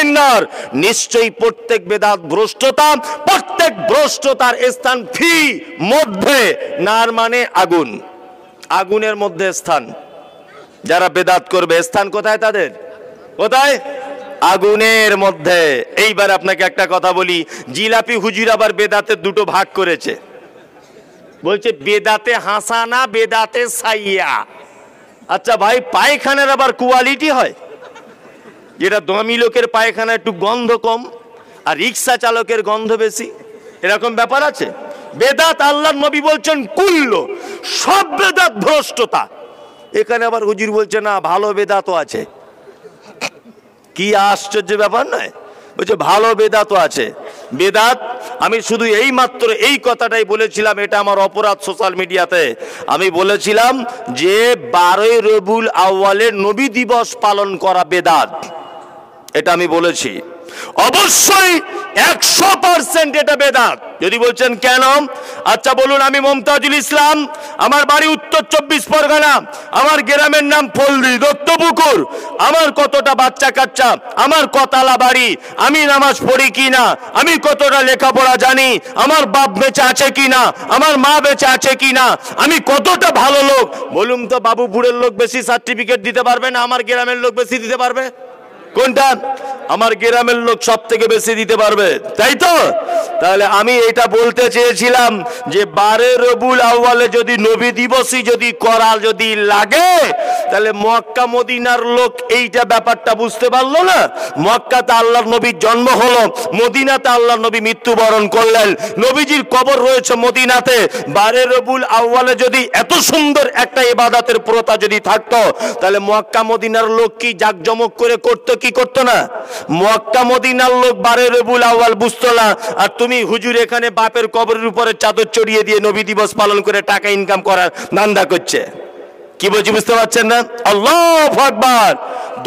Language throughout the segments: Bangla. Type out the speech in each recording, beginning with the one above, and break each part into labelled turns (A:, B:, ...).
A: ফিন্নার, নিশ্চয়ই প্রত্যেক বেদাত ভ্রষ্টতা, প্রত্যেক ভ্রষ্টতার স্থান ফি মধ্যে, নার মানে আগুন, আগুনের মধ্যে স্থান। যারা বেদাত করবে স্থান কোথায় তাদের? কোথায়? আগুনের মধ্যে। এইবার আপনাকে একটা কথা বলি, জিলাপি হুজুর আবার বেদাতের দুটো ভাগ করেছে, বলছে বেদাতে হাসানা, বেদাতে সাইয়া। আচ্ছা ভাই, পায়খানার আবার কোয়ালিটি হয়, যেটা দামি লোকের পায়খানা একটু গন্ধ কম আর রিক্সা চালকের গন্ধ বেশি, এরকম ব্যাপার আছে? বেদাত আল্লাহর নবী বলছেন কুল্ল, সব বেদাত ভ্রষ্টতা। এখানে আবার হুজুর বলছে না, ভালো বেদাতও আছে। কি আশ্চর্য ব্যাপার নয়? বলছে ভালো বেদাতও আছে। বেদাত, আমি শুধু এই মাত্র এই কথাটাই বলেছিলাম, এটা আমার অপরাধ সোশ্যাল মিডিয়াতে। আমি বলেছিলাম যে 12 রবিউল আউয়ালের নবী দিবস পালন করা বেদাত, এটা আমি বলেছি। অবশ্যই 100% এটা বেদাত। যদি বলছেন কেন, আচ্ছা বলুন। আমি মমতাজুল ইসলাম, আমার বাড়ি উত্তর 24 পরগনা, আমার গ্রামের নাম ফলদি দত্তপুকুর, আমার কতটা বাচ্চা কাচ্চা, আমার কতালা বাড়ি, আমি নামাজ পড়ি কিনা, আমি কতটা লেখাপড়া জানি, আমার বাপ বেঁচে আছে কিনা, আমার মা বেঁচে আছে কিনা, আমি কতটা ভালো লোক, বলুন তো বাবুপুরের লোক বেশি সার্টিফিকেট দিতে পারবে না আমার গ্রামের লোক বেশি দিতে পারবে? কোনটা? আমার গ্রামের লোক সব থেকে বেশি দিতে পারবে, তাই তো? তাহলে আমি এটা বলতে চেয়েছিলাম যে 12 রবিউল আউয়ালে যদি নবী দিবসই যদি করা যদি লাগে, তাহলে মক্কা মদিনার লোক এইটা ব্যাপারটা বুঝতে পারলো না। মক্কাতে আল্লাহর নবীর জন্ম হলো, মদিনাতে আল্লাহর নবী মৃত্যুবরণ করলেন, নবীজির কবর রয়েছে মদিনাতে। 12 রবিউল আউয়ালে যদি এত সুন্দর একটা ইবাদতের প্রথা যদি থাকতো, তাহলে মক্কা মদিনার লোক কি জাকজমক করে করতো কি করতো না? মক্কা মদিনার লোক 12 রবিউল আউয়াল বুঝতো না, আর তুমি হুজুর এখানে বাপের কবরের উপরে চাদর চড়িয়ে দিয়ে নবী দিবস পালন করে টাকা ইনকাম করার ধান্দা করছে। কি বলছি বুঝতে পারছেন না? আল্লাহু আকবার।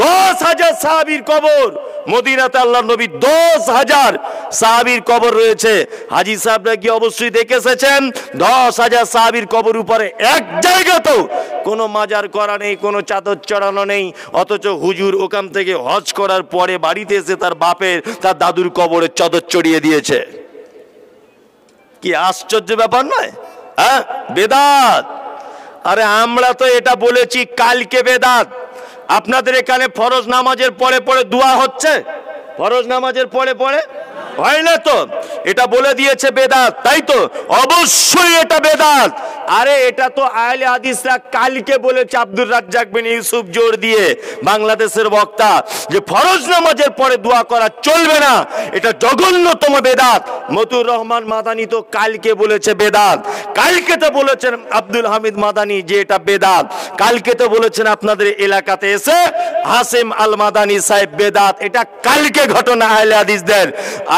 A: 10,000 সাহাবীর কবর মদিনাতে, আল্লাহর নবী 10,000 সাহাবীর কবর রয়েছে। হাজী সাহেবরা কি অবশ্যই দেখে এসেছেন 10,000 সাহাবীর কবর উপরে এক জায়গাতেও কোনো মাজার করা নেই, কোনো চাদর চড়ানো নেই, অথচ হুজুর ওখান থেকে হজ করার পরে বাড়িতে এসে তার বাপের তার দাদুর কবরে চাদর চড়িয়ে দিয়েছে। কি আশ্চর্য ব্যাপার নয়? হ্যাঁ, বেদাত। আরে আমরা তো এটা বলেছি কালকে বেদাত। আপনাদের এখানে ফরজ নামাজের পরে পরে দোয়া হচ্ছে? ফরজ নামাজের পরে পরে হয় না তো? এটা বলে দিয়েছে বেদাত, তাই তো? অবশ্যই এটা বেদাত। আরে এটা তো আহলে হাদিসরা কালকে বলেছে, আব্দুর রাজ্জাক বিন ইউসুফ জোর দিয়ে, বাংলাদেশের বক্তা, যে ফরজ নামাজের পরে দোয়া করা চলবে না, এটা জঘন্যতম বেদাত। মতুর রহমান মাদানী তো কালকে বলেছে বেদাত। কালকে তো বলেছেন আব্দুল হামিদ মাদানী যে এটা বেদাত। কালকে তো বলেছেন আপনাদের এলাকাতে এসে হাসিম আল মাদানী সাহেব বেদাত। এটা কালকে ঘটনা আহলে হাদিসদের।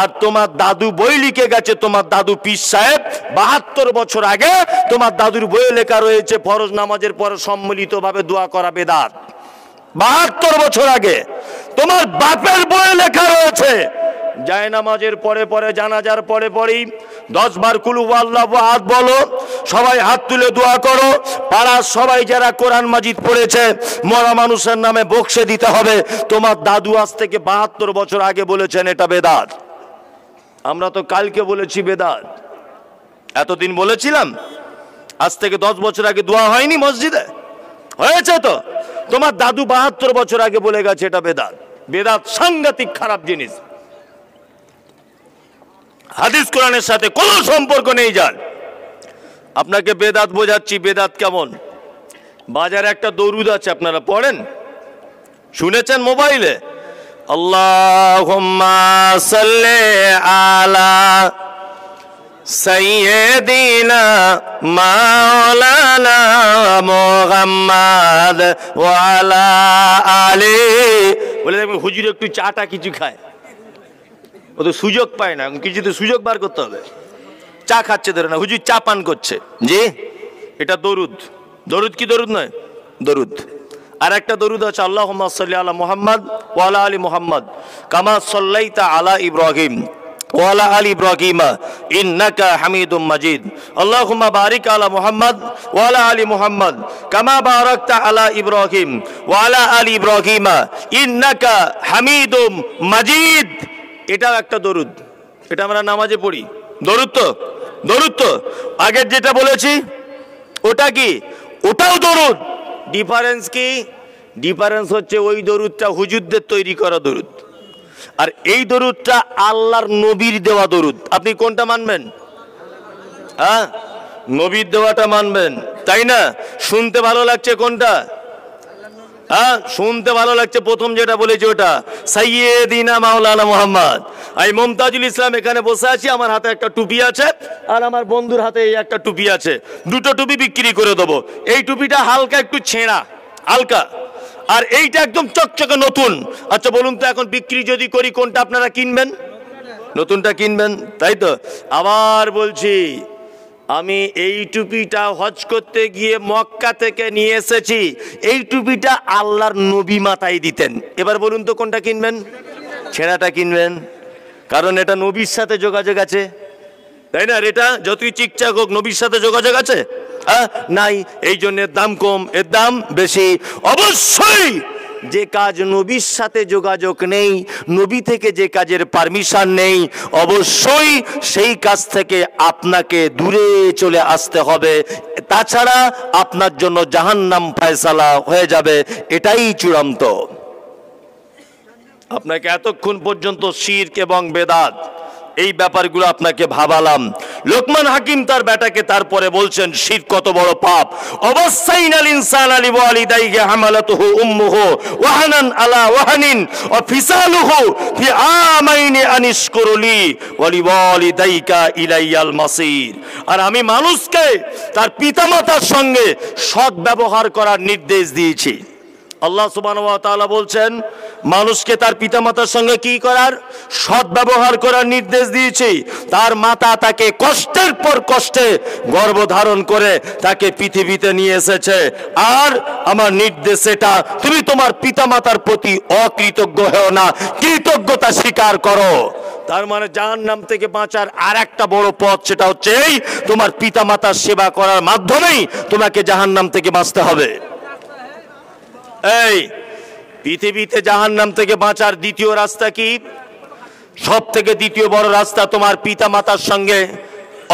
A: আর তোমার দাদু বই লিখে গেছে, তোমার দাদু পীর সাহেব 72 বছর আগে তোমার দাদুর বইয়ে লেখা রয়েছে ফরজ নামাজের পরে সম্মিলিতভাবে দোয়া করা বেদাত। 72 বছর আগে তোমার বাপের বইয়ে লেখা রয়েছে জায়নামাজের পরে পরে, জানাজার পরে পরেই 10 বার কুল হুয়াল্লাহু আহাদ বলো, সবাই হাত তুলে দোয়া করো, পাড়ার সবাই যারা কোরআন মাজিদ পড়েছে মরা মানুষের নামে বকশে দিতে হবে। তোমার দাদু আজ থেকে 72 বছর আগে বলেছেন এটা বেদাত। আমরা তো কালকে বলেছি বেদাত। এতদিন বলেছিলাম, আজ থেকে 10 বছর আগে দোয়া হয়নি মসজিদে? হয়েছে তো। তোমার দাদু 72 বছর আগে বলে গেছে এটা বেদাত। বেদাত সাংঘাতিক খারাপ জিনিস, হাদিস কোরআনের সাথে কোনো সম্পর্ক নেই যার। আপনাকে বেদাত বোঝাচ্ছি, বেদাত কেমন। বাজারে একটা দরুদ আছে, আপনারা পড়েন, শুনেছেন মোবাইলে? আল্লাহুম্মা সাল্লি আলা সাইয়্যিদিনা মাওলানা মুহাম্মদ ওয়া আলা আলিহি। বলে দেখবেন হুজুর একটু চাটা কিছু খায়, ও তো সুযোগ পায় না, কিছুতে সুযোগ বার করতে হবে। চা খাচ্ছে ধরে না, হুজুর চা পান করছে। জি, এটা দরুদ। দরুদ কি দরুদ নয়? দরুদ। আর একটা দরুদ আছে, আল্লাহুম্মা সাল্লি আলা মুহাম্মদ ওয়া আলা আলি মুহাম্মদ কামা সাল্লাইতা আলা ইব্রাহিম। ওয়ালা আলি ইব্রাহিম ইন্নাকা হামিদুম মাজিদ। আল্লাহুম্মা বারিক আলা মুহাম্মদ ওয়ালা আলি মুহাম্মদ কামা বারাকতা আলা ইব্রাহিম ওয়ালা আলি ইব্রাহিম ইন্নাকা হামিদুম মাজিদ। এটাও একটা দরুদ, এটা আমরা নামাজে পড়ি। দরুদ তো, দরুদ তো আগের যেটা বলেছি ওটা কি, ওটাও দরুদ। ডিফারেন্স কি? ডিফারেন্স হচ্ছে ওই দরুদটা হুজুরদের তৈরি করা দরুদ, আর এই দরুদটা আল্লাহর নবীর দেওয়া দরুদ। আপনি কোনটা মানবেন? হ্যাঁ, নবীর দেওয়াটা মানবেন, তাই না? শুনতে ভালো লাগছে কোনটা? হ্যাঁ, শুনতে ভালো লাগছে প্রথম যেটা বলেছি ওটা, সাইয়্যিদিনা মাওলানা মুহাম্মদ। আমি মুমতাজুল ইসলাম এখানে বসে আছি, আমার হাতে একটা টুপি আছে আর আমার বন্ধুর হাতে এই একটা টুপি আছে, দুটো টুপি বিক্রি করে দেবো। এই টুপিটা হালকা একটু ছেঁড়া, হালকা, আর এইটা একদম চকচকে নতুন। আচ্ছা বলুন তো, এখন বিক্রি যদি করি কোনটা আপনারা কিনবেন? নতুনটা কিনবেন, তাই তো? আবার বলছি, আমি এই টুপিটা হজ করতে গিয়ে মক্কা থেকে নিয়ে এসেছি, এই টুপিটা আল্লাহর নবী মাথায় দিতেন। এবার বলুন তো কোনটা কিনবেন? ছেঁড়াটা কিনবেন, কারণ এটা নবীর সাথে যোগাযোগ আছে, তাই না? এটা যতই চিকচাক হোক, নবীর সাথে যোগাযোগ আছে নাই, এই জন্য দাম কম, এর দাম বেশি। অবশ্যই যে কাজ নবীর সাথে যোগাযোগ নেই, নবী থেকে যে কাজের পারমিশন নেই, অবশ্যই সেই কাজ থেকে আপনাকে দূরে চলে আসতে হবে, তাছাড়া আপনার জন্য জাহান্নাম ফয়সালা হয়ে যাবে, এটাই চূড়ান্ত। আপনাকে এতক্ষণ পর্যন্ত শিরক এবং বেদাত এই ব্যাপারগুলো আপনাকে ভাবালাম। লোকমান হাকিম তার বেটাকে তারপরে বলছেন শিরক কত বড় পাপ। অবসাইনাল ইনসানা লিওয়ালিদাইহি হামালাতুহু উম্মুহু ওয়াহানান আলা ওয়াহানিন ওয়া ফিসালুহু ফি আমাইনি আনিশকুরলি ওয়া লিওয়ালিদাইকা ইলাইয়াল মাসির। আর আমি মানুষকে তার পিতামাতার সঙ্গে সৎ ব্যবহার করার নির্দেশ দিয়েছি। আল্লাহ সুবহানাহু ওয়া তাআলা বলছেন মানুষকে তার পিতামাতার সঙ্গে কি করার? সৎ ব্যবহার করার নির্দেশ দিয়েছি। তার মাতা তাকে কষ্টের পর কষ্টে গর্ভধারণ করে তাকে পৃথিবীতে নিয়ে এসেছে, আর আমার নির্দেশ এটা, তুমি তোমার পিতামাতার প্রতি অকৃতজ্ঞ হও না, কৃতজ্ঞতা স্বীকার করো। তার মানে জাহান্নাম থেকে বাঁচার আর একটা বড় পথ, সেটা হচ্ছে এই, তোমার পিতামাতার সেবা করার মাধ্যমেই তোমাকে জাহান্নাম থেকে বাঁচতে হবে। এই পৃথিবীতে জাহান্নাম থেকে বাঁচার দ্বিতীয় রাস্তা কি? সব থেকে দ্বিতীয় বড় রাস্তা, তোমার পিতামাতার সঙ্গে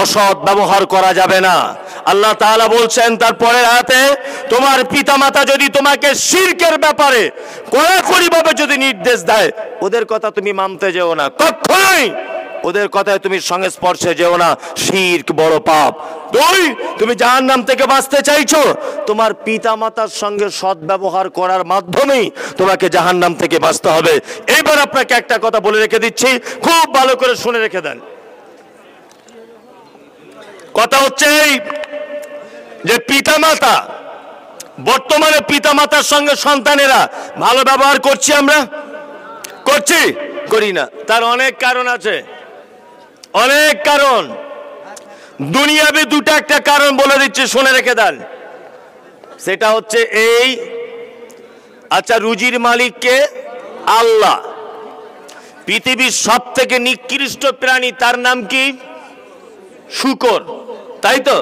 A: অসৎ ব্যবহার করা যাবে না। আল্লাহ তাআলা বলছেন তারপরে আয়াতে, তোমার পিতামাতা যদি তোমাকে শিরকের ব্যাপারে কড়াকড়ি ভাবে যদি নির্দেশ দেয়, ওদের কথা তুমি মানতে যেও না, কখনোই ওদের কথায় তুমি সংস্পর্শে যেও না, শিরক বড় পাপ। দুই, তুমি জাহান্নাম থেকে বাঁচতে চাইছো, তোমার পিতামাতার সঙ্গে সৎ ব্যবহার করার মাধ্যমেই তোমাকে জাহান্নাম থেকে বাঁচতে হবে। এবার আপনাকে একটা কথা বলে রেখে দিচ্ছি, খুব ভালো করে শুনে রেখে দেন। কথা হচ্ছে এই যে পিতামাতা, বর্তমানে পিতামাতার সঙ্গে সন্তানেরা ভালো ব্যবহার করছি আমরা? করছি? করি না। তার অনেক কারণ আছে, অনেক কারণ। দুনিয়াবি দুটো একটা কারণ বলে দিচ্ছি, শুনে রেখে দেন। সেটা হচ্ছে এই, আচ্ছা রুজির মালিক কে? আল্লাহ। পৃথিবীর সব থেকে নিকৃষ্ট প্রাণী, তার নাম কি? শূকর, তাই তো?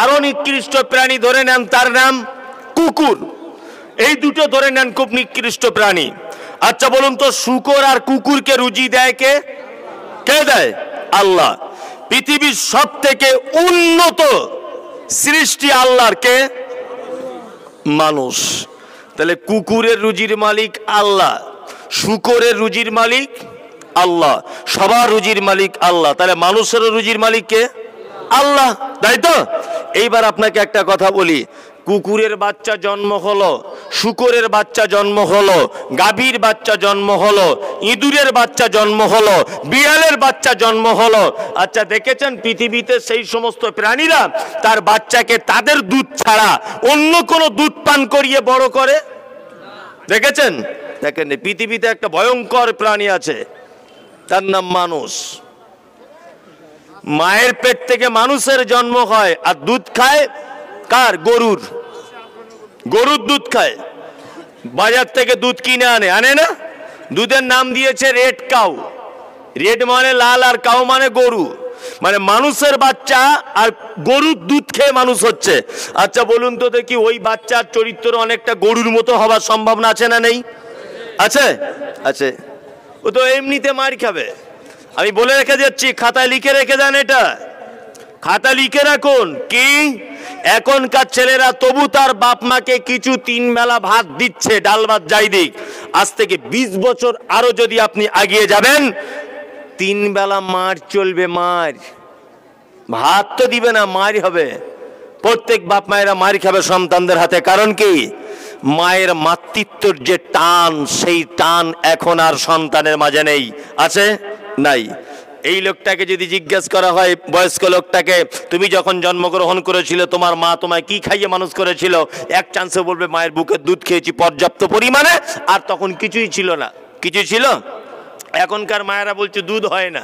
A: আরো নিকৃষ্ট প্রাণী ধরে নেন, তার নাম কুকুর। এই দুটো ধরে নেন খুব নিকৃষ্ট প্রাণী। আচ্ছা বলুন তো, শূকর আর কুকুরকে রুজি দেয় কে? কে দেয়? আল্লাহ। পৃথিবীর সব থেকে উন্নত সৃষ্টি আল্লাহর কে? মানুষ। তাহলে কুকুরের রুজির মালিক আল্লাহ, শূকরের রুজির মালিক আল্লাহ, সবার রুজির মালিক আল্লাহ। তাহলে মানুষেরও রুজির মালিক কে? আল্লাহ, তাই তো? এইবার আপনাকে একটা কথা বলি, কুকুরের বাচ্চা জন্ম হলো, শূকরের বাচ্চা জন্ম হলো, গাভীর বাচ্চা জন্ম হলো, ইঁদুরের বাচ্চা জন্ম হলো, বিড়ালের বাচ্চা জন্ম হলো। আচ্ছা দেখেছেন পৃথিবীতে সেই সমস্ত প্রাণীরা তার বাচ্চাকে তাদের দুধ ছাড়া অন্য কোনো দুধ পান করিয়ে বড় করে? দেখেছেন? দেখেন, পৃথিবীতে একটা ভয়ঙ্কর প্রাণী আছে, তার নাম মানুষ। মায়ের পেট থেকে মানুষের জন্ম হয়, আর দুধ খায় কার? গরুর। গরুর দুধ খায়, বাজার থেকে দুধ কিনে আনে, আনে না? দুধের নাম দিয়েছে রেড কাউ। রেড মানে লাল আর কাউ মানে গরু, মানে মানুষের বাচ্চা আর গরুর দুধ খেয়ে মানুষ হচ্ছে। আচ্ছা বলুন তো দেখি, ওই বাচ্চার চরিত্র অনেকটা গরুর মতো হওয়ার সম্ভাবনা আছে না নেই? আছে, আছে। ও তো এমনিতে মার খাবে। আমি বলে রেখে যাচ্ছি, খাতায় লিখে রেখে দেন, এটা খাতা লিখে রাখুন। কি এখনকার ছেলেরা তবু তার বাপ মাকে কিছু 3 বেলা ভাত দিচ্ছে, ডাল ভাত যাই দিক। আজ থেকে 20 বছর আরো যদি আপনি এগিয়ে যাবেন, 3 বেলা মার চলবে, মার, ভাত তো দিবে না, মার হবে। প্রত্যেক বাপ মায়েরা মার খাবে সন্তানদের হাতে। কারণ কি, মায়ের মাতৃত্বর যে টান, সেই টান এখন আর সন্তানের মাঝে নেই। আছে? নাই। এই লোকটাকে যদি জিজ্ঞেস করা হয়, বয়স্ক লোকটাকে, তুমি যখন জন্মগ্রহণ করেছিল তোমার মা তোমায় কি খাইয়ে মানুষ করেছিল, এক চান্সে বলবে মায়ের বুকের দুধ খেয়েছি পর্যাপ্ত পরিমাণে, আর তখন কিছুই ছিল না। কিছু ছিল? এখনকার মায়েরা বলছে দুধ হয় না।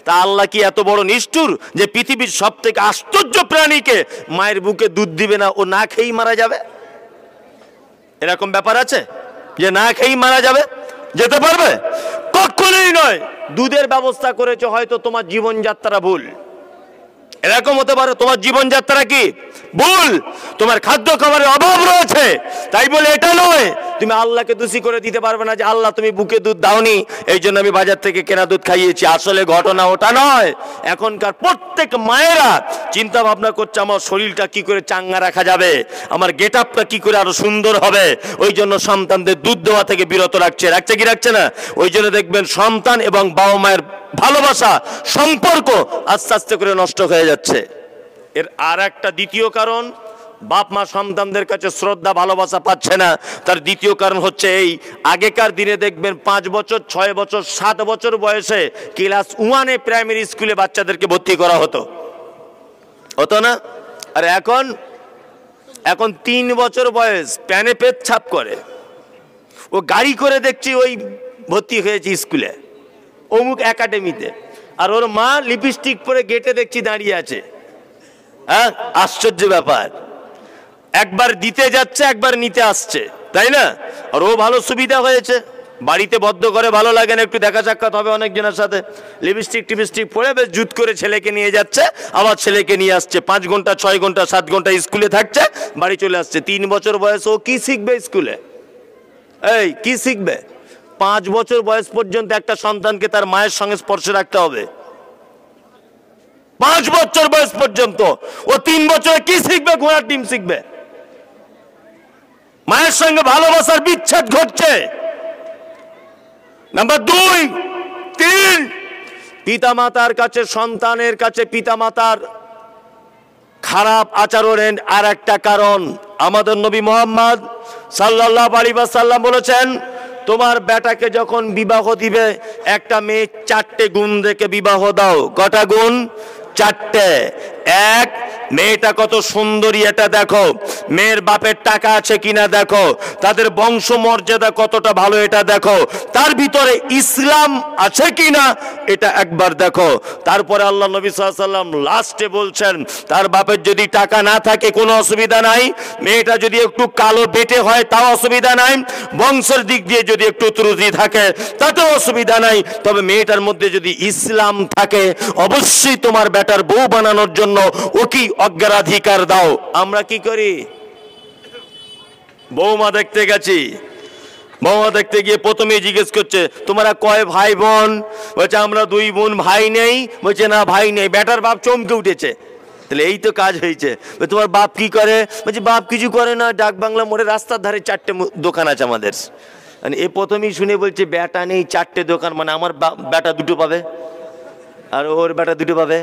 A: তা আল্লাহ কি এত বড় নিষ্ঠুর যে পৃথিবীর সব থেকে আশ্চর্য প্রাণীকে মায়ের বুকে দুধ দিবে না, ও না খেয়েই মারা যাবে? এরকম ব্যাপার আছে যে না খেয়েই মারা যাবে? যেতে পারবে? কখনোই নয়। দুধের ব্যবস্থা করেছে, হয়তো তোমার জীবনযাত্রা ভুল। এরকম হতে পারে তোমার জীবনযাত্রা কি ভুল, তোমার খাদ্য খাবারের অভাব রয়েছে, তাই বলে এটা নয় তুমি আল্লাহকে দোষী করে দিতে পারবে না যে আল্লাহ তুমি বুকে দুধ দাওনি, এই জন্য আমি বাজার থেকে কেনা দুধ খাইয়েছি। আসলে ঘটনা ওটা নয়। এখনকার প্রত্যেক মায়েরা চিন্তা ভাবনা করছে আমার শরীরটা কি করে চাঙ্গা রাখা যাবে, আমার গেট আপটা কি করে আরো সুন্দর হবে, ওই জন্য সন্তানদের দুধ দেওয়া থেকে বিরত রাখছে। রাখছে কি রাখছে না? ওই জন্য দেখবেন সন্তান এবং বাবা মায়ের ভালোবাসা, সম্পর্ক আস্তে আস্তে করে নষ্ট হয়ে যাচ্ছে। এর আর একটা দ্বিতীয় কারণ, বাপ মা সন্তানদের কাছে শ্রদ্ধা ভালোবাসা পাচ্ছে না। তার দ্বিতীয় কারণ হচ্ছে এই, আগেকার দিনে দেখবেন 5 বছর 6 বছর 7 বছর বয়সে ক্লাস 1-এ প্রাইমারি স্কুলে বাচ্চাদেরকে ভর্তি করা হতো, হতো না? আর এখন 3 বছর বয়স প্যানে পেচ্ছাপ করে, ও গাড়ি করে দেখছি ওই ভর্তি হয়েছে স্কুলে অমুক একাডেমিতে, আর ওর মা লিপস্টিক পরে গেটে দেখছি দাঁড়িয়ে আছে। হ্যাঁ, আশ্চর্য ব্যাপার। একবার দিতে যাচ্ছে, একবার নিতে আসছে, তাই না? আর ও ভালো সুবিধা হয়েছে, বাড়িতে বদ্ধ করে ভালো লাগে না, একটু দেখা সাক্ষাৎ হবে অনেকজনের সাথে, লিপস্টিক টিপস্টিক পরে বেশ জুত করে ছেলেকে নিয়ে যাচ্ছে, আবার ছেলেকে নিয়ে আসছে। 5 ঘন্টা 6 ঘন্টা 7 ঘন্টা স্কুলে থাকছে, বাড়ি চলে আসছে। 3 বছর বয়স, ও কি শিখবে স্কুলে? এই কি শিখবে? 5 বছর বয়স পর্যন্ত একটা সন্তানকে তার মায়ের সঙ্গে স্পর্শে রাখতে হবে। 5 বছর বয়স পর্যন্ত। ও 3 বছরে কি শিখবে? ঘোড়ার ডিম শিখবে। মায়ের সঙ্গে ভালোবাসার বিচ্ছেদ ঘটছে। নাম্বার 2, 3, পিতামাতার কাছে সন্তানের কাছে পিতামাতার খারাপ আচরণের আর একটা কারণ। আমাদের নবী মুহাম্মদ সাল্লাল্লাহু আলাইহি ওয়াসাল্লাম বলেছেন, তোমার বেটাকে যখন বিবাহ দিবে, একটা মেয়ে 4টে গুণ দেখে বিবাহ দাও। কটা গুণ? 4টে। 1, মেয়েটা কত সুন্দরী এটা দেখো, মেয়ের বাপের টাকা আছে কিনা দেখো, তাদের বংশ মর্যাদা কতটা ভালো এটা দেখো, তার ভিতরে ইসলাম আছে কিনা এটা একবার দেখো। তারপরে আল্লাহ নবী সাল্লাল্লাহু আলাইহি ওয়াসাল্লাম লাস্টে বলছেন, তার বাপের যদি টাকা না থাকে কোনো অসুবিধা নাই, মেয়েটা যদি একটু কালো বেটে হয় তাও অসুবিধা নাই, বংশের দিক দিয়ে যদি একটু ত্রুটি থাকে তাতেও অসুবিধা নাই, তবে মেয়েটার মধ্যে যদি ইসলাম থাকে অবশ্যই তোমার বেটার বউ বানানোর জন্য ওকে অগ্রাধিকার দাও। আমরা কি করি? বৌমা দেখতে গেছি, বৌমা দেখতে গিয়ে প্রথমেই জিজ্ঞেস করছে তোমরা কয় ভাই বোন? বলছে আমরা 2 বোন, ভাই নেই। বলছে না ভাই নেই। বেটার বাপ চমকে উঠেছে, তাহলে এই তো কাজ হয়েছে। তোমার বাপ কি করে? বলছে বাপ কিছু করে না, ডাক বাংলা মোড়ে রাস্তার ধারে 4টে দোকান আছে আমাদের। এ প্রথমেই শুনে বলছে বেটা নেই, 4টে দোকান, মানে আমার বেটা 2টো পাবে আর ওর বেটা 2টো পাবে।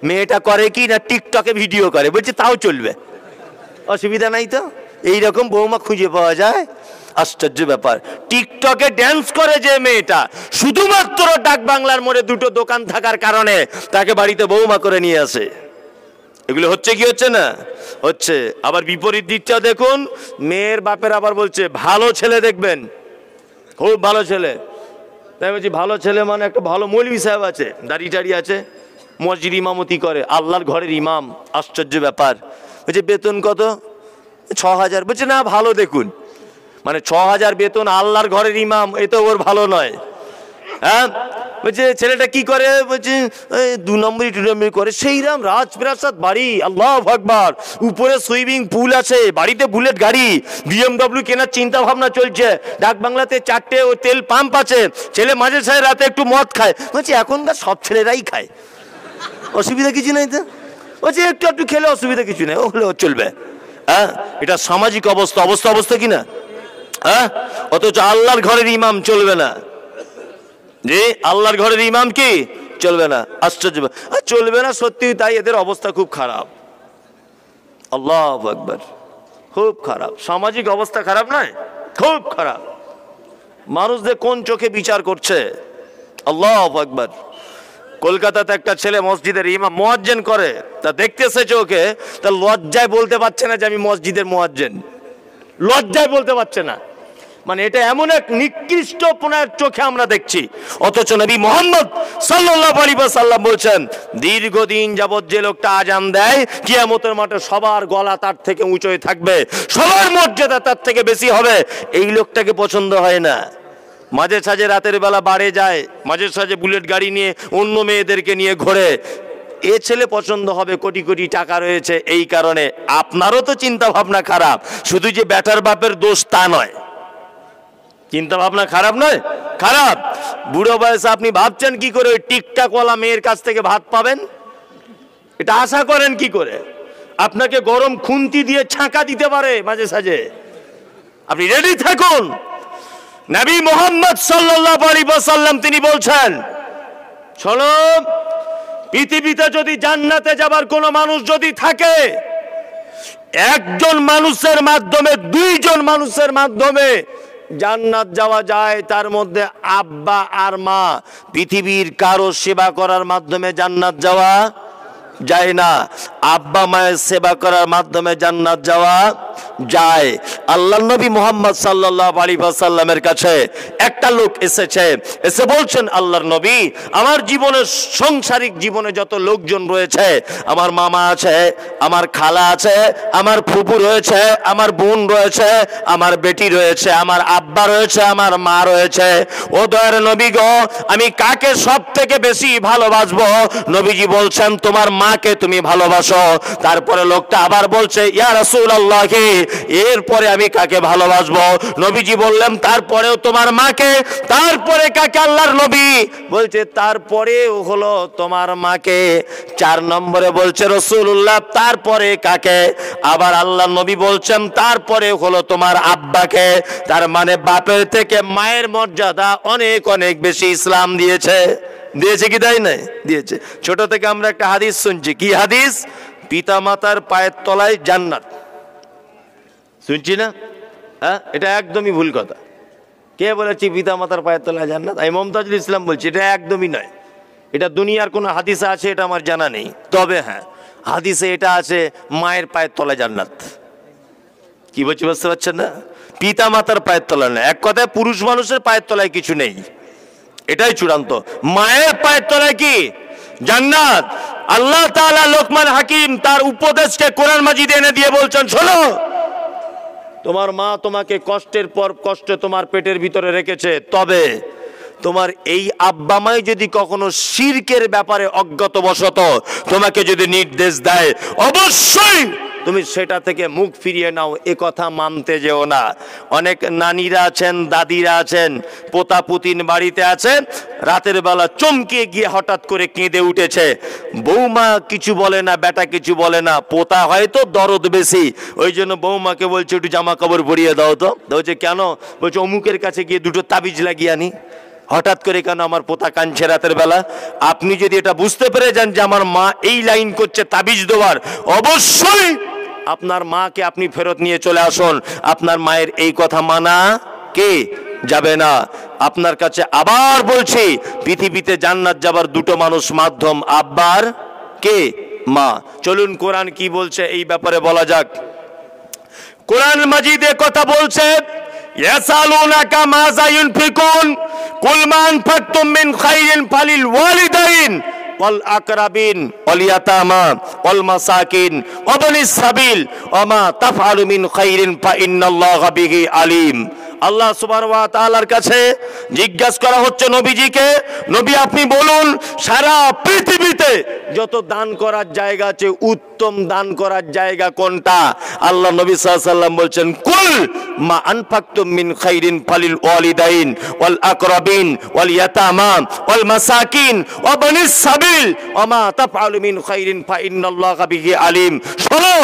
A: মেয়েটা করে কি না, টিকটকে ভিডিও করে। বলছে তাও চলবে, অসুবিধা নাই তো। এইরকম বৌমা খুঁজে পাওয়া যায়, আশ্চর্য ব্যাপার। টিকটকে ড্যান্স করে যে মেয়েটা, শুধুমাত্র ডাক বাংলার মোড়ে 2টো দোকান থাকার কারণে তাকে বাড়িতে বৌমা করে নিয়ে আসে। এগুলো হচ্ছে কি হচ্ছে না? হচ্ছে। আবার বিপরীত দিকটা দেখুন, মেয়ের বাপের আবার বলছে ভালো ছেলে দেখবেন, খুব ভালো ছেলে। তাই বলছি ভালো ছেলে মানে একটা ভালো মৌলভী সাহেব আছে, দাড়ি টাড়ি আছে, মসজিদ ইমামতি করে, আল্লাহর ঘরের ইমাম। আশ্চর্য ব্যাপার। বলছে বেতন কত? 6000। বলছে না ভালো দেখুন, মানে 6000 বেতন, আল্লাহর ঘরের ইমাম, এ তো ওর ভালো নয়। হ্যাঁ, বলছে ছেলেটা কি করে, বলছে 2 নম্বরই করে। সেইরাম রাজপ্রাসাদ বাড়ি, আল্লাহু আকবার, উপরে সুইমিং পুল আছে, বাড়িতে বুলেট গাড়ি, BMW কেনার চিন্তা ভাবনা চলছে, ডাক বাংলাতে 4টে ও তেল পাম্প আছে, ছেলে মাঝে সাঝে রাতে একটু মদ খায়। বলছে এখনকার সব ছেলেরাই খায়, অসুবিধা কিছু নাই তো। বলছে একটু একটু খেলে অসুবিধা কিছু নেই, ও হলে চলবে। হ্যাঁ, এটা সামাজিক অবস্থা কিনা? হ্যাঁ, অথচ আল্লাহর ঘরের ইমাম চলবে না। জি, আল্লাহর ঘরের ইমাম কি চলবে না? আশ্চর্য, চলবে না, সত্যি তাই। এদের অবস্থা খুব খারাপ, আল্লাহু আকবার, খুব খারাপ। সামাজিক অবস্থা খারাপ নয়, খুব খারাপ। মানুষদের কোন চোখে বিচার করছে, আল্লাহু আকবার। কলকাতাতে একটা ছেলে মসজিদের ইমাম, মুয়াজ্জিন করে, তা দেখতে এসেছে ওকে, তা লজ্জায় বলতে পারছে না যে আমি মসজিদের মুয়াজ্জিন, লজ্জায় বলতে পারছে না। মানে এটা এমন এক নিকৃষ্টপনার চোখে আমরা দেখছি। অথচ নবী মুহাম্মদ সাল্লাল্লাহু আলাইহি ওয়াসাল্লাম বলছেন, দীর্ঘদিন যাবত যে লোকটা আজান দেয়, কিয়ামতের মাঠে সবার গলা তার থেকে উঁচুই থাকবে, সবার মর্যাদা তার থেকে বেশি হবে। এই লোকটাকে পছন্দ হয় না। মাঝে সাঝে রাতের বেলা বাড়ে যায়, মাঝে সাঝে বুলেট গাড়ি নিয়ে অন্য মেয়েদেরকে নিয়ে ঘোরে, এ ছেলে পছন্দ হবে, কোটি কোটি টাকা রয়েছে। এই কারণে আপনারও তো চিন্তা ভাবনা খারাপ, শুধু যে ব্যাটার বাপের দোষ তা নয়। চিন্তা ভাবনা খারাপ নয়, খারাপ। বুড়ো বয়সে আপনি ভাবছেন কি করে ওই টিকটাকওয়ালা মেয়ের কাছ থেকে ভাত পাবেন? এটা আশা করেন কি করে? আপনাকে গরম খুন্তি দিয়ে ছাঁকা দিতে পারে মাঝে সাঝে, আপনি রেডি থাকুন। নবী মুহাম্মদ সাল্লাল্লাহু আলাইহি ওয়াসাল্লাম তিনি বলছেন, শোনো, পৃথিবীতে যদি জান্নাতে যাবার কোনো মানুষ যদি থাকে, একজন মানুষের মাধ্যমে, 2 জন মানুষের মাধ্যমে জান্নাত যাওয়া যায়। তার মধ্যে আব্বা আর মা। পৃথিবীর কারো সেবা করার মাধ্যমে জান্নাত যাওয়া যায় না, আব্বা মায়ের সেবা করার মাধ্যমে জান্নাত যাওয়া যায়। আল্লাহর নবী মুহাম্মদ সাল্লাল্লাহু আলাইহি ওয়াসাল্লামের কাছে একটা লোক এসেছে, এসে বলছেন, আল্লাহর নবী, আমার জীবনে, সাংসারিক জীবনে যত লোকজন রয়েছে, আমার মামা আছে, আমার খালা আছে, আমার ফুপু রয়েছে, আমার বোন রয়েছে, আমার বেটি রয়েছে, আমার আব্বা রয়েছে, আমার মা রয়েছে, ও দয়ার নবী গো, আমি কাকে সব থেকে বেশি ভালোবাসবো? নবীজি বলছেন, তোমার মাকে তুমি ভালোবাসো। তারপরে লোকটা আবার বলছে, ইয়া রাসূলুল্লাহ, এরপরে আমি কাকে ভালোবাসবো? নবীজি বললেন, তারপরেও তোমার মাকে। তারপরে কাকে? আল্লাহর নবী বলছে, তারপরেও হলো তোমার মাকে। 4 নম্বরে বলছে রাসূলুল্লাহ, তারপরে কাকে? আবার আল্লাহর নবী বলছেন, তারপরে হলো তোমার আব্বাকে। তার মানে বাপের থেকে মায়ের মর্যাদা অনেক অনেক বেশি ইসলাম দিয়েছে। দিয়েছে কি তাই নাই? দিয়েছে। ছোট থেকে আমরা একটা হাদিস শুনছি, কি হাদিস? পিতা মাতার পায়ের তলায় জান্নাত। শুনছি না? হ্যাঁ, এটা একদমই ভুল কথা। কে বলেছি পিতা মাতার পায়ের তলায় জান্নাত? আমি মুমতাজুল ইসলাম বলছি, এটা একদমই নয়। এটা দুনিয়ার কোনো হাদিসে আছে এটা আমার জানা নেই, তবে হ্যাঁ, হাদিসে এটা আছে মায়ের পায়ের তলায় জান্নাত। কি বলছি বুঝতে পারছেন না? পিতা মাতার পায়ের তলায় না, এক কথায় পুরুষ মানুষের পায়ের তলায় কিছু নেই, এটাই চূড়ান্ত। মায়ের পায়ের তলায় কি? জান্নাত। আল্লাহ তাআলা লোকমান হাকিম তার উপদেশকে কোরআন মাজিদে এনে দিয়ে বলছেন, শোনো, তোমার মা তোমাকে কষ্টের পর কষ্ট তোমার পেটের ভিতরে রেখেছে, তবে তোমার এই আব্বা মাই যদি কখনো শিরকের ব্যাপারে অজ্ঞাতবশত তোমাকে যদি নির্দেশ দেয়, অবশ্যই তুমি সেটা থেকে মুখ ফিরিয়ে নাও, এ কথা মানতে যেও না। অনেক নানিরা আছেন, দাদিরা আছেন, পোতা পুতিন বাড়িতে আছে, রাতের বেলা চমকে গিয়ে হঠাৎ করে কেঁদে উঠেছে, বৌমা কিছু বলে না, বেটা কিছু বলে না, পোতা হয়তো দরদ বেশি, ওই জন্য বৌমাকে বলছে একটু জামা কাপড় পরিয়ে দাও তো। বলছে কেন? বলছে অমুকের কাছে গিয়ে 2টো তাবিজ লাগিয়ে আনি। হঠাৎ করে কেন আমার পোতা কাঁদছে রাতের বেলা? আপনি যদি এটা বুঝতে পেরে যান যে আমার মা এই লাইন করছে তাবিজ দেওয়ার, অবশ্যই আপনার মাকে আপনি ফেরত নিয়ে চলে আসুন। আপনার মায়ের এই কথা মানা কে যাবে না। আপনার কাছে আবার বলছি, পৃথিবীতে জান্নাত যাবার 2টো মানুষ মাধ্যম, আব্বার কে? মা। চলুন কোরআন কি বলছে এই ব্যাপারে বলা যাক। কোরআন মাজিদে কথা বলছে, ইয়াসালুনাকা মাযা ইউনফিকুন কুল মা আনফাকতুম মিন খাইরিন ফালিল ওয়ালিদাইন ওয়াল আকরাবিন ওয়াল ইয়াতামা ওয়াল মাসাকিন ওয়া বানিস সাবিল ওয়া মা তাফআলু মিন খাইরিন ফা ইন্নাল্লাহা বিহি আলিম। আল্লাহ সুবহানাহু ওয়া তাআলার কাছে জিজ্ঞাসা করা হচ্ছে নবীজিকে, নবী আপনি বলুন সারা পৃথিবীতে যত দান করার জায়গা আছে উত্তম দান করার জায়গা কোনটা? আল্লাহ নবী সাল্লাল্লাহু আলাইহি ওয়াসাল্লাম বলছেন কুল মা আনফাকতুম মিন খাইরিন ফালিল ওয়ালিদাইন ওয়াল আকরাবিন ওয়াল ইয়াতামা ওয়াল মাসাকিন ওয়া বানিস সাবিল ওয়া মা তাফআলু মিন খাইরিন ফা ইন্নাল্লাহা বিহি আলিম। শোনো,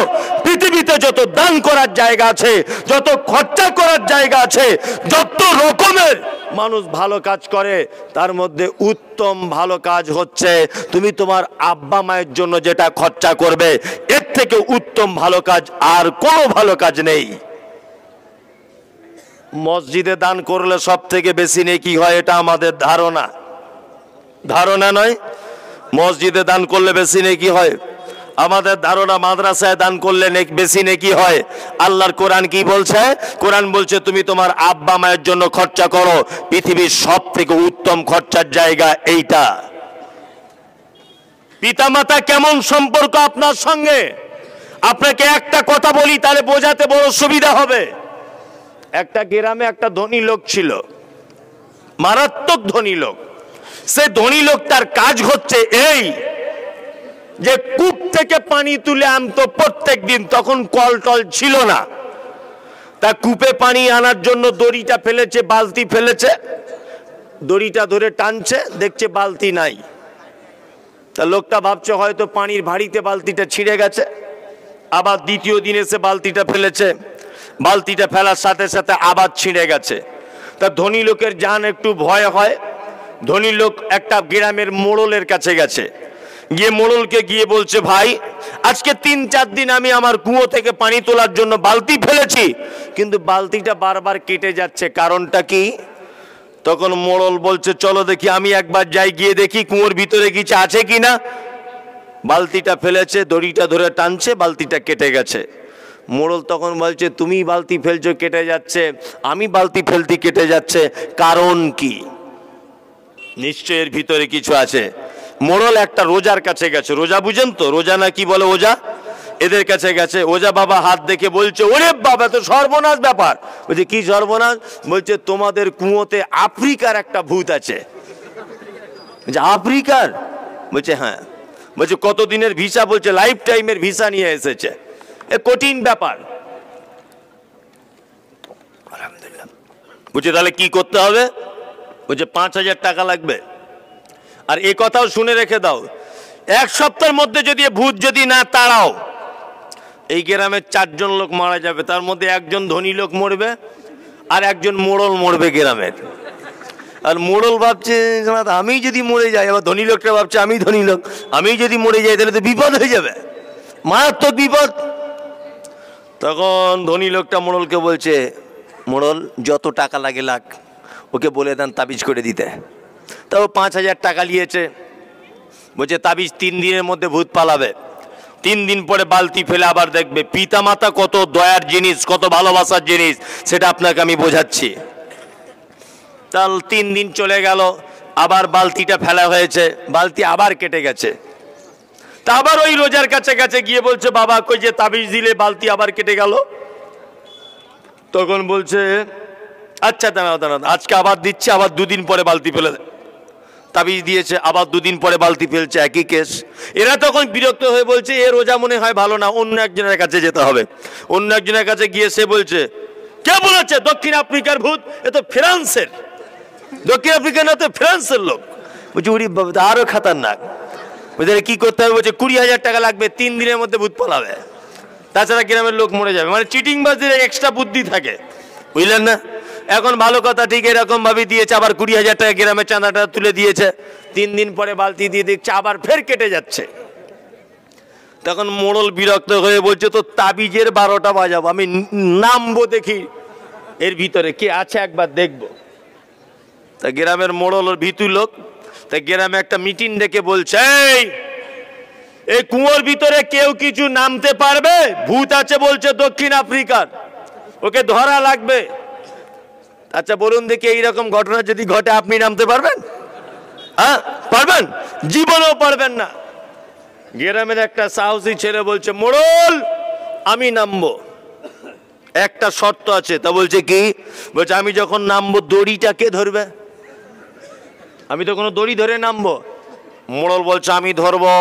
A: পৃথিবীতে যত দান করার জায়গা আছে, যত খরচা করার জায়গা আছে, যত রকমের মানুষ ভালো কাজ করে, তার মধ্যে উত্তম ভালো কাজ হচ্ছে তুমি তোমার আব্বা মায়ের জন্য যেটা খরচা করবে, এর থেকে উত্তম ভালো কাজ আর কোনো ভালো কাজ নেই। মসজিদে দান করলে সব থেকে বেশি নেকি হয়, এটা আমাদের ধারণা, ধারণা নয়। মসজিদে দান করলে বেশি নেকি হয়, আমাদের ধারণা মাদ্রাসায় দান করলে বেশি নেকি হয়। আল্লাহর কোরআন কি বলছে? কোরআন বলছে তুমি তোমার আব্বা মায়ের জন্য খরচা করো, পৃথিবীর সব থেকে উত্তম খরচার জায়গা এইটা। পিতামাতা কেমন সম্পর্ক আপনার সঙ্গে? আপনাকে একটা কথা বলি, তাহলে বোঝাতে বড় সুবিধা হবে। একটা গ্রামে একটা ধনী লোক ছিল, মারাত্মক ধনী লোক। সে ধনী লোকটার কাজ হচ্ছে এই যে কূপ থেকে পানি তুলে আনতো প্রত্যেক দিন। তখন কল টল ছিল না, তা কূপে পানি আনার জন্য দড়িটা ফেলেছে, বালতি ফেলেছে, দড়িটা ধরে টানছে, দেখছে বালতি নাই। তা লোকটা ভাবছে হয়তো পানির ভাঁড়িতে বালতিটা ছিঁড়ে গেছে। আবার দ্বিতীয় দিন এসে বালতিটা ফেলেছে, বালতিটা ফেলার সাথে সাথে আবার ছিঁড়ে গেছে। তা ধনী লোকের জান একটু ভয় হয়। ধনী লোক একটা গ্রামের মোড়লের কাছে গেছে, গিয়ে মোড়লকে গিয়ে বলছে ভাই আজকে 3-4 দিন আমি আমার কুয়ো থেকে পানি তোলার জন্য বালতি ফেলেছি, কিন্তু বালতিটা বারবার কেটে যাচ্ছে, কারণটা কি? তখন মোড়ল বলছে চলো দেখি, আমি একবার যাই, গিয়ে দেখি কুয়োর ভিতরে কিছু আছে কিনা। বালতিটা ফেলেছে, দড়িটা ধরে টানছে, বালতিটা কেটে গেছে। মোড়ল তখন বলছে তুমি বালতি ফেলছো কেটে যাচ্ছে, আমি বালতি ফেলতি কেটে যাচ্ছে, কারণ কি? নিশ্চয় এর ভিতরে কিছু আছে। মোড়ল একটা রোজার কাছে গেছে, রোজা বুঝেন তো, রোজা না কি বলে ওজা, এদের কাছে গেছে। ওজা বাবা হাত দেখে বলছে ওরে বাবা তো সর্বনাশ ব্যাপার। বলছে কি সর্বনাশ? বলছে তোমাদের কুয়োতে আফ্রিকার একটা ভূত আছে। বলছে আফ্রিকার? বলছে হ্যাঁ। বলছে কতদিনের ভিসা? বলছে লাইফ টাইমের ভিসা নিয়ে এসেছে। এ কঠিন ব্যাপার। আলহামদুলিল্লাহ। বলছে তাহলে কি করতে হবে? বলছে 5,000 টাকা লাগবে। আর এ কথাও শুনে রেখে দাও, 1 সপ্তাহের মধ্যে যদি ভূত যদি না তাড়াও, এই গ্রামের 4 জন লোক মারা যাবে। তার মধ্যে একজন ধনী লোক মরবে আর একজন মোড়ল মরবে গ্রামের। আর মোড়ল ভাবছে আমি যদি মরে যাই, আবার ধনী লোকটা ভাবছে আমি ধনী লোক, আমি যদি মরে যাই তাহলে তো বিপদ হয়ে যাবে, মারাত্মক বিপদ। তখন ধনী লোকটা মোড়লকে বলছে মোড়ল যত টাকা লাগে লাগ, ওকে বলে দেন তাবিজ করে দিতে। তাও 5,000 টাকা নিয়েছে। বলছে তাবিজ 3 দিনের মধ্যে ভূত পালাবে। 3 দিন পরে বালতি ফেলে আবার দেখবে। পিতামাতা কত দয়ার জিনিস, কত ভালোবাসার জিনিস, সেটা আপনাকে আমি বোঝাচ্ছি। তাল 3 দিন চলে গেল, আবার বালতিটা ফেলা হয়েছে, বালতি আবার কেটে গেছে। তা আবার ওই রোজার কাছে কাছে গিয়ে বলছে বাবা কই যে তাবিজ দিলে বালতি আবার কেটে গেল। তখন বলছে আচ্ছা দাঁড়াও দাঁড়াও, আজকে আবার দিচ্ছে, আবার 2 দিন পরে বালতি ফেলে দেয়। তাবিজ দিয়েছে, আবার 2 দিন পরে বালতি ফেলছে, একই কেস। এরা তখন বিরক্ত হয়ে বলছে এ রোজা মনে হয় ভালো না, অন্য একজনের কাছে যেতে হবে। অন্য একজনের কাছে গিয়ে সে বলছে কে বলেছে দক্ষিণ আফ্রিকার ভূত? এ তো ফ্রান্সের। দক্ষিণ আফ্রিকা না, তো ফ্রান্সের লোক। বলছে উরি বাবা আরো খাতারনাক। বলছে কি করতে হবে? বলছে 20,000 টাকা লাগবে, 3 দিনের মধ্যে ভূত পালাবে, তাছাড়া গ্রামের লোক মরে যাবে। মানে চিটিংবাজদের এক্সট্রা বুদ্ধি থাকে, বুঝলেন না? এখন ভালো কথা, ঠিক এরকম ভাবে দিয়েছে, আবার 20,000 টাকা গ্রামের চাঁদাটা তুলে দিয়েছে। 3 দিন পরে বালতি দিয়ে দেখছে আবার ফের কেটে যাচ্ছে। তখন মোড়ল বিরক্ত হয়ে বলছে তো তাবিজের 12টা বাজাবো, আমি নামবো দেখি এর ভিতরে কে আছে, একবার দেখবো। তা গ্রামের মোড়ল ওর ভীতু লোক, তা গ্রামে একটা মিটিং ডেকে বলছে এই কুয়োর ভিতরে কেউ কিছু নামতে পারবে? ভূত আছে বলছে দক্ষিণ আফ্রিকার, ওকে ধরা লাগবে। আচ্ছা বলুন দেখি এইরকম ঘটনা যদি ঘটে আপনি নামতে পারবেন? হ্যাঁ পারবেন? জীবনেও পারবেন না। গ্রামের একটা সাহসী ছেলে বলছে মোড়ল আমি নামবো। একটা শর্ত আছে। তা বলছে কি? বলছে আমি যখন নামবো দড়িটা কে ধরবে? আমি তো কোনো দড়ি ধরে নামবো? মোড়ল বলছে আমি ধরবো।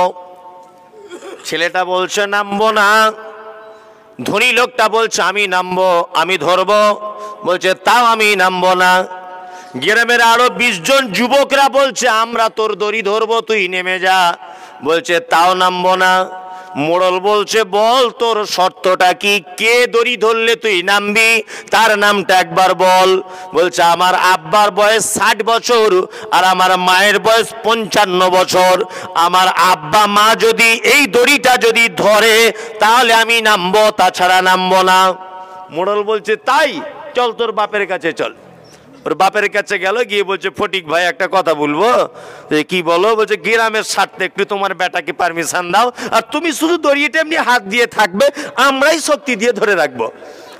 A: ছেলেটা বলছে নামবো না। ধনী লোকটা বলছে আমি নামবো, আমি ধরবো। বলছে তাও আমি নামবো না। গ্রামের আরো 20 জন যুবকরা বলছে আমরা তোর দড়ি ধরবো, তুই নেমে যা। বলছে তাও নামবো না। মোড়ল বলছে বল তোর শর্তটা কি, কে দড়ি ধরলে তুই নামবি, তার নামটা একবার বল। বলছে আমার আব্বার বয়স 60 বছর আর আমার মায়ের বয়স 55 বছর। আমার আব্বা মা যদি এই দড়িটা যদি ধরে তাহলে আমি নামবো, তাছাড়া নামবো না। মোড়ল বলছে তাই, চল তোর বাপের কাছে চল। ওর বাপের কাছে গেল, গিয়ে বলছে ফটিক ভাই একটা কথা বলবো। কি বলো? বলছে গ্রামের স্বার্থে একটু তোমার বেটাকে পারমিশন দাও, আর তুমি শুধু দড়িটা এমনি হাত দিয়ে থাকবে, আমরাই শক্তি দিয়ে ধরে রাখবো,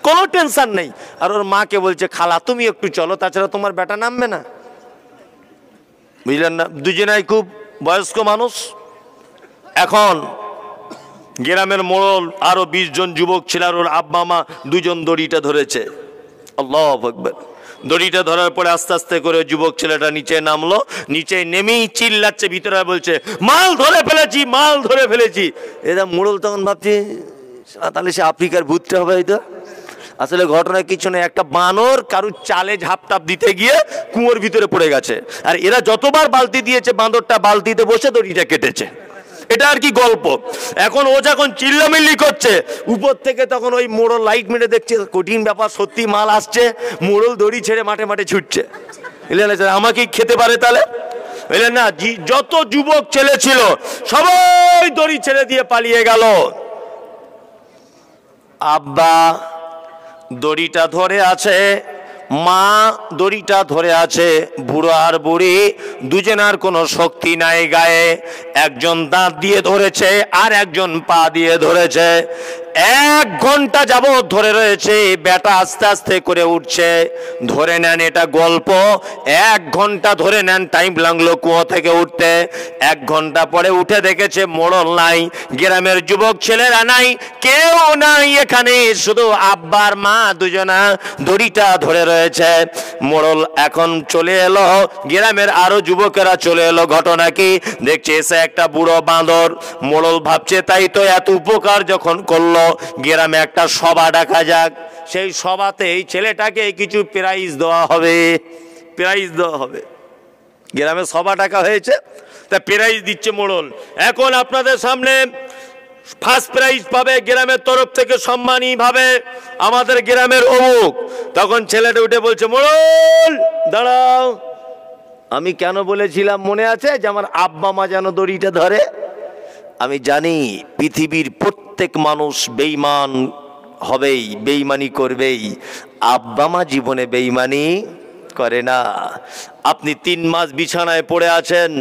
A: কোনো টেনশন নেই। আর ওর মাকে বলছে খালা তুমি একটু চলো, তাছাড়া তোমার বেটা নামবে না। বুঝলেন না? দুজনাই খুব বয়স্ক মানুষ। এখন গ্রামের মোড়ল আরো 20 জন যুবক ছিল, আর ওর আব্বা মা দুজন দড়িটা ধরেছে। আল্লাহু আকবার। দড়িটা ধরার পরে আস্তে আস্তে করে যুবক ছেলেটা নিচে নামলো। নিচে নেমেই চিল্লাচ্ছে, ভিতরে বলছে মাল ধরে ফেলেছি, মাল ধরে ফেলেছি। এরা মোড়ল তখন ভাবছে তাহলে সে আফ্রিকার ভূতটা হবে হয়তো। আসলে ঘটনা কিছু নেই, একটা বানর কারুর চালে ঝাপটাপ দিতে গিয়ে কুয়োর ভিতরে পড়ে গেছে, আর এরা যতবার বালতি দিয়েছে বাঁদরটা বালতিতে বসে দড়িটা কেটেছে। এটা আর কি গল্প। এখন ও যখন চিল্লামিল্লি করছে উপর থেকে, তখন ওই মোড়ল লাইট মেরে দেখছে কঠিন ব্যাপার, সত্যি মাল আসছে। মোড়ল দড়ি ছেড়ে মাঠে মাঠে ছুটছে। আমাকে খেতে পারে তাহলে? বুঝলেন না? যত যুবক ছেলে ছিল সবাই দড়ি ছেড়ে দিয়ে পালিয়ে গেল। আব্বা দড়িটা ধরে আছে, মা দড়িটা ধরে আছে, বুড়ো আর বুড়ি দুজনার কোনো শক্তি নাই গায়ে। একজন দাঁত দিয়ে ধরেছে আর একজন পা দিয়ে ধরেছে। 1 ঘন্টা যাবত ধরে রয়েছে। বেটা আস্তে আস্তে করে উঠছে। ধরে নেন এটা গল্প, 1 ঘন্টা ধরে নেন টাইম লাগলো কুয়ো থেকে উঠতে। 1 ঘন্টা পরে উঠে দেখেছে মোড়ল নাই, গ্রামের যুবক ছেলেরা নাই, কেউ নাই এখানে, শুধু আব্বার মা দুজনা দড়িটা ধরে রয়েছে। মোড়ল এখন চলে এলো, গ্রামের আরো যুবকেরা চলে এলো। ঘটনা কি? দেখছে এসে একটা বুড়ো বাঁদর। মোড়ল ভাবছে তাই তো, এত উপকার যখন করলো, গ্রামে একটা সভা ডাকা যাক। সেই সভাতে এই ছেলেটাকে কিছু প্রাইজ দেওয়া হবে, প্রাইজ দেওয়া হবে। গ্রামে সভা ডাকা হয়েছে, তা প্রাইজ দিচ্ছে মোড়ল। এখন আপনাদের সামনে ফার্স্ট প্রাইজ পাবে গ্রামের তরফ থেকে সম্মানী ভাবে আমাদের গ্রামের অমুক। তখন ছেলেটা উঠে বলছে মোড়ল দাঁড়াও, আমি কেন বলেছিলাম মনে আছে যে আমার আব্বা মা যেন দড়িটা ধরে? আমি জানি পৃথিবীর প্রত্যেক মানুষ বেঈমান হবেই, বেঈমানি করবেই। আব্বা মা জীবনে বেঈমানি করে না। আপনি 3 মাস বিছানায় পড়ে আছেন,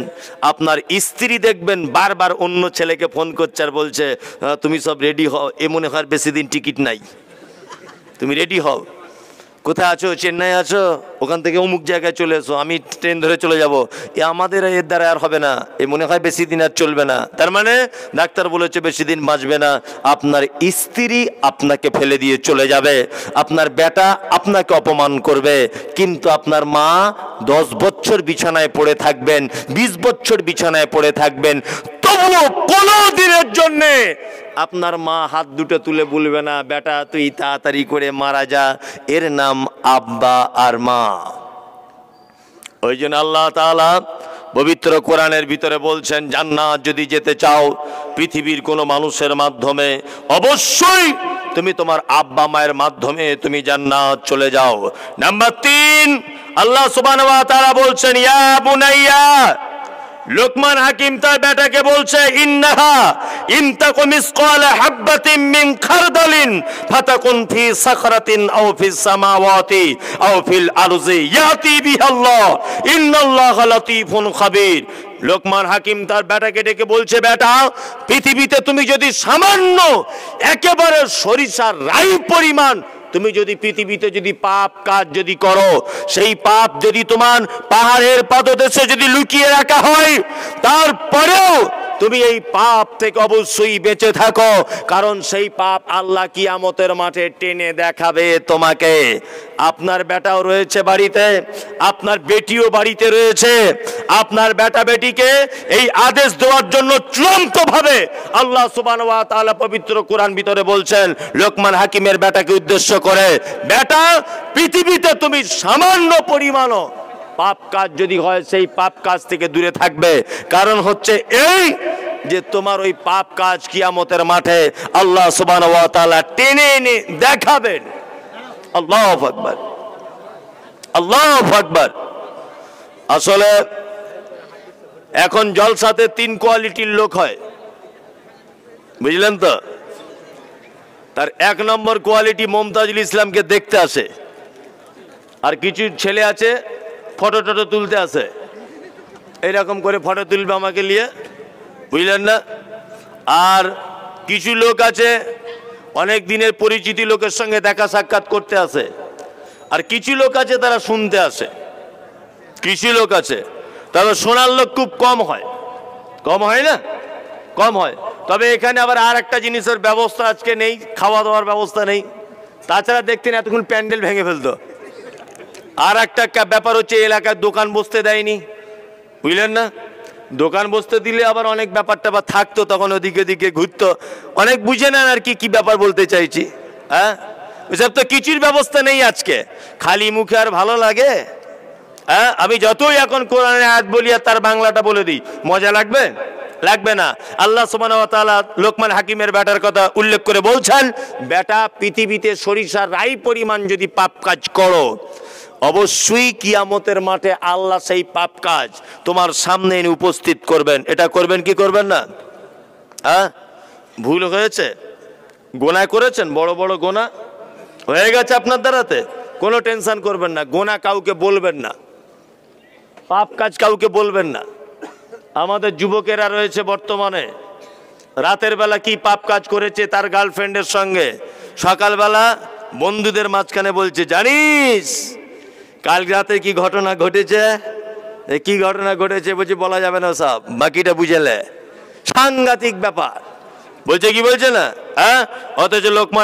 A: আপনার স্ত্রী দেখবেন বারবার অন্য ছেলেকে ফোন করছে আর বলছে তুমি সব রেডি হও, এ মনে হয় বেশি দিন টিকিট নাই, তুমি রেডি হও। কোথায় আছো? চেন্নাই আছো? ওখান থেকে অমুক জায়গায় চলে এসো, আমি ট্রেন ধরে চলে যাব। এ আমাদের এর দ্বারা আর হবে না, এ মনে হয় বেশি দিন আর চলবে না। তার মানে ডাক্তার বলেছে বেশি দিন বাঁচবে না। আপনার স্ত্রী আপনাকে ফেলে দিয়ে চলে যাবে, আপনার বেটা আপনাকে অপমান করবে, কিন্তু আপনার মা 10 বছর বিছানায় পড়ে থাকবেন, 20 বছর বিছানায় পড়ে থাকবেন, তবুও কোনো দিনের জন্যে আপনার মা হাত দুটো তুলে বলবে না বেটা তুই তাড়াতাড়ি করে মারা যা। এর নাম আব্বা আর মা। ওই জন্য আল্লাহ তাআলা পবিত্র কোরআনের ভিতরে বলছেন জান্নাত যদি যেতে চাও পৃথিবীর কোনো মানুষের মাধ্যমে, অবশ্যই তুমি তোমার আব্বা মায়ের মাধ্যমে তুমি জান্নাত চলে যাও। নাম্বার 3, আল্লাহ সুবহানাহু ওয়া তাআলা বলছেন ইয়া বুনাইয়া, লোকমান হাকিম তার বেটাকে বলছে ইন্নাহা ইনতাকু মিসকালা হাববাতিন মিন খারদালিন ফাতাকুন ফি সাখরাতিন আও ফিস সামাওয়াতি আও ফিল আরজি ইয়াতি বিহাল্লাহ ইন্নাল্লাহা লাতীফুন খাবীর। লোকমান হাকিম তার বেটাকে ডেকে বলছে বেটা, পৃথিবীতে তুমি যদি সামান্য একেবারে সরিষার রাই পরিমাণ তুমি যদি পৃথিবীতে যদি পাপ কাজ যদি করো, সেই পাপ যদি তোমার পাহাড়ের পাদদেশে যদি লুকিয়ে রাখা হয়, তারপরেও তুমি এই পাপ থেকে অবশ্যই বেঁচে থাকো, কারণ সেই পাপ আল্লাহ কিয়ামতের মাঠে টেনে দেখাবে তোমাকে। আপনার বেটাও রয়েছে বাড়িতে, আপনার বেটিও বাড়িতে রয়েছে, আপনার বেটা বেটিকে এই আদেশ দেওয়ার জন্য চূড়ান্ত ভাবে আল্লাহ সুবহানাহু ওয়া তাআলা পবিত্র কোরআন ভিতরে বলছেন লোকমান হাকিমের বেটাকে উদ্দেশ্য করে, বেটা পৃথিবীতে তুমি সামান্য পরিমাণও পাপ কাজ যদি হয় সেই পাপ কাজ থেকে দূরে থাকবে, কারণ হচ্ছে এই যে তোমার ওই পাপ কাজ কিয়ামতের মাঠে আল্লাহ সুবহানাহু ওয়া তাআলা টেনে এনে দেখাবেন। আল্লাহু আকবার, আল্লাহু আকবার। আসলে এখন জলসাতে 3 কোয়ালিটির লোক হয়, বুঝলেন তো? তার 1 নম্বর কোয়ালিটি মমতাজুল ইসলামকে দেখতে আসে, আর কিছু ছেলে আছে ফটো টটো তুলতে আসে, এইরকম করে ফটো তুলবে আমাকে নিয়ে, বুঝলেন না? আর কিছু লোক আছে অনেক দিনের পরিচিতি লোকের সঙ্গে দেখা সাক্ষাৎ করতে আসে, আর কিছু লোক আছে তারা শুনতে আসে। কিছু লোক আছে তবে শোনার লোক খুব কম হয়, কম হয় না? কম হয়। তবে এখানে আবার আর একটা জিনিসের ব্যবস্থা আজকে নেই, খাওয়া দাওয়ার ব্যবস্থা নেই। তাছাড়া দেখতেন এতক্ষণ প্যান্ডেল ভেঙে ফেলতো। আর একটা ব্যাপার হচ্ছে এলাকায় দোকান বসতে দেয়নি, বুঝলেন না? দোকান বসতে দিলে আবার অনেক ব্যাপারটা বা থাকতো, তখন ওদিকে দিকে ঘুরতো, অনেক বুঝে নেন আর কি ব্যাপার বলতে চাইছি। হ্যাঁ, এসব তো কিছুর ব্যবস্থা নেই আজকে, খালি মুখে আর ভালো লাগে? হ্যাঁ, আমি যতই এখন কোরআনের আয়াত বলি আর তার বাংলাটা বলে দিই, মজা লাগবে? লাগবে না। আল্লাহ সুবহানাহু ওয়া তাআলা লোকমান হাকিমের বেটার কথা উল্লেখ করে বলছেন, বেটা পৃথিবীতে সরিষার রাই পরিমাণ যদি পাপ কাজ করো, অবশ্যই কিয়ামতের মাঠে আল্লাহ সেই পাপ কাজ তোমার সামনে এনে উপস্থিত করবেন। এটা করবেন কি করবেন না? হ্যাঁ, ভুল হয়েছে, গোনা করেছেন, বড় বড় গোনা হয়ে গেছে আপনার দ্বারাতে, কোনো টেনশন করবেন না, গোনা কাউকে বলবেন না, পাপ কাজ কাউকে বলবেন না। আমাদের যুবকেরা রয়েছে বর্তমানে, রাতের বেলা কি পাপ কাজ করেছে তার গার্লফ্রেন্ডের সঙ্গে, সকালবেলা বন্ধুদের মাঝখানে বলছে, জানিস কাল রাতে কি ঘটনা ঘটেছে? কি ঘটনা ঘটেছে? বলছে বলা যাবে না, সব বাকিটা বুঝেলে। সাংঘাতিক ব্যাপার, বলছে কি বলছে না? হ্যাঁ, অথচ লোকমান